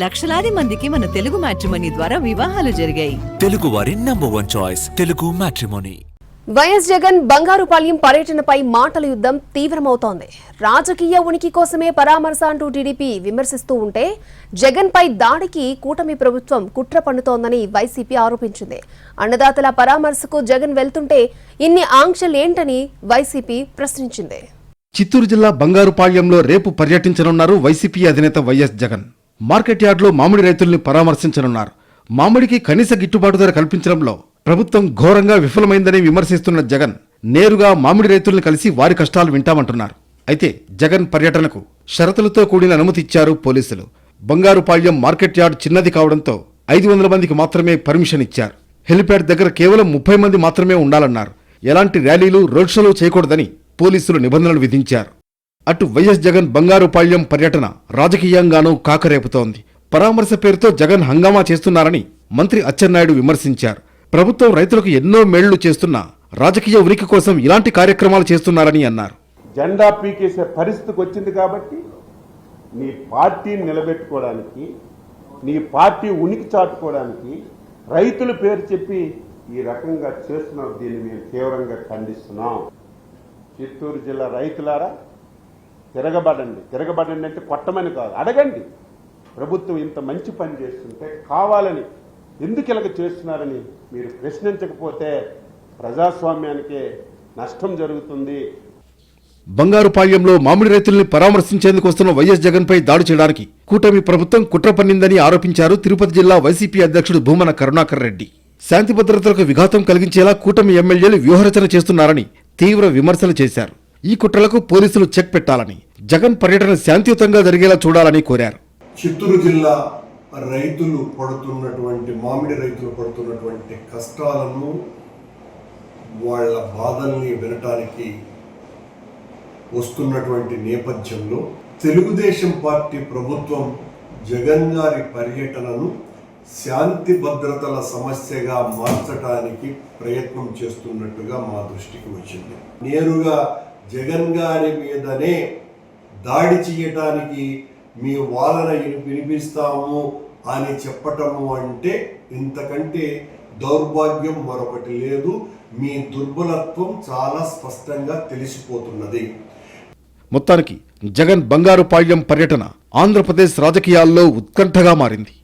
లక్షలాది మందికి మన తెలుగు మ్యాట్రిమోనీ ద్వారా వివాహాలు జరిగాయి. తెలుగు వారి #1 చాయిస్ తెలుగు మ్యాట్రిమోనీ. వైఎస్ జగన్ బంగారుపాళ్యం పర్యటనపై మాటల యుద్ధం తీవ్రమవుతోంది. రాజకీయ ఉనికి కోసమే పరామర్శ అంటూ టీడీపీ విమర్శిస్తూ ఉంటే జగన్ పై దాడికి కూటమి ప్రభుత్వం కుట్ర పన్నుతోందని వైసీపీ ఆరోపించింది. అన్నదాతల పరామర్శకు జగన్ వెళ్తుంటే ఇన్ని ఆంక్షలేంటని వైసీపీ ప్రశ్నించింది. చిత్తూరు జిల్లా బంగారుపాళ్యంలో రేపు పర్యటించనున్నారు వైసీపీ అధినేత వైఎస్ జగన్. మార్కెట్ యార్డులో మామిడి రైతుల్ని పరామర్శించనున్నారు. మామిడికి కనీస గిట్టుబాటు ధర కల్పించడంలో ప్రభుత్వం ఘోరంగా విఫలమైందని విమర్శిస్తున్న జగన్ నేరుగా మామిడి రైతుల్ని కలిసి వారి కష్టాలు వింటామంటున్నారు. అయితే జగన్ పర్యటనకు షరతులతో కూడిన అనుమతి ఇచ్చారు పోలీసులు. బంగారుపాళ్యం మార్కెట్ యార్డ్ చిన్నది కావడంతో 500 మందికి మాత్రమే పర్మిషన్ ఇచ్చారు. హెలిప్యాడ్ దగ్గర కేవలం 30 మంది మాత్రమే ఉండాలన్నారు. ఎలాంటి ర్యాలీలు, రోడ్ షోలు చేయకూడదని పోలీసులు నిబంధనలు విధించారు. అటు వైఎస్ జగన్ బంగారుపాళ్యం పర్యటన రాజకీయంగానూ కాకరేపుతోంది. పరామర్శ పేరుతో జగన్ హంగామా చేస్తున్నారని మంత్రి అచ్చెన్నాయుడు విమర్శించారు. ప్రభుత్వం రైతులకు ఎన్నో మేళ్లు చేస్తున్నా రాజకీయ ఉనికి కోసం ఇలాంటి కార్యక్రమాలు చేస్తున్నారని అన్నారు. జెండా పీకేసే పరిస్థితికి వచ్చింది కాబట్టి నీ పార్టీని నిలబెట్టుకోవడానికి, నీ పార్టీ ఉనికి చాటుకోవడానికి రైతుల పేరు చెప్పి ఈ రకంగా చేస్తున్నారు. దీన్ని మేము తీవ్రంగా ఖండిస్తున్నాం. చిత్తూరు జిల్లా రైతులారా, తిరగబడండి అంటే కొట్టమని కాదు, అడగండి. ప్రభుత్వం ఇంత మంచి పని చేస్తుంటే కావాలని ఎందుకు ఇలాగ చేస్తున్నారని మీరు ప్రశ్నించకపోతే ప్రజాస్వామ్యానికే నష్టం జరుగుతుంది. బంగారుపాళ్యంలో మామిడి రైతుల్ని పరామర్శించేందుకు వస్తున్న వైఎస్ జగన్ పై దాడి చేయడానికి కూటమి ప్రభుత్వం కుట్ర పన్నిందని ఆరోపించారు తిరుపతి జిల్లా వైసీపీ అధ్యక్షుడు భూమన కరుణాకర్ రెడ్డి. శాంతి భద్రతలకు విఘాతం కలిగించేలా కూటమి ఎమ్మెల్యేలు వ్యూహరచన చేస్తున్నారని తీవ్ర విమర్శలు చేశారు. ఈ కుట్రలకు పోలీసులు చెక్ పెట్టాలని, జగన్ పర్యటన శాంతియుతంగా జరిగేలా చూడాలని కోరారు. చిత్తూరు జిల్లా రైతులు పడుతున్నటువంటి, మామిడి రైతులు పడుతున్నటువంటి కష్టాలను, వాళ్ళ బాధల్ని వినటానికి వస్తున్నటువంటి నేపథ్యంలో తెలుగుదేశం పార్టీ ప్రభుత్వం జగన్ గారి పర్యటనను శాంతి భద్రతల సమస్యగా మార్చడానికి ప్రయత్నం చేస్తున్నట్టుగా మా దృష్టికి వచ్చింది. నేరుగా జగన్ గారి మీదనే దాడి చేయటానికి మీ వాళ్ళని వినిపిస్తాము అని చెప్పటము అంటే ఇంతకంటే దౌర్భాగ్యం మరొకటి లేదు. మీ దుర్బలత్వం చాలా స్పష్టంగా తెలిసిపోతున్నది. మొత్తానికి జగన్ బంగారుపాళ్యం పర్యటన ఆంధ్రప్రదేశ్ రాజకీయాల్లో ఉత్కంఠగా మారింది.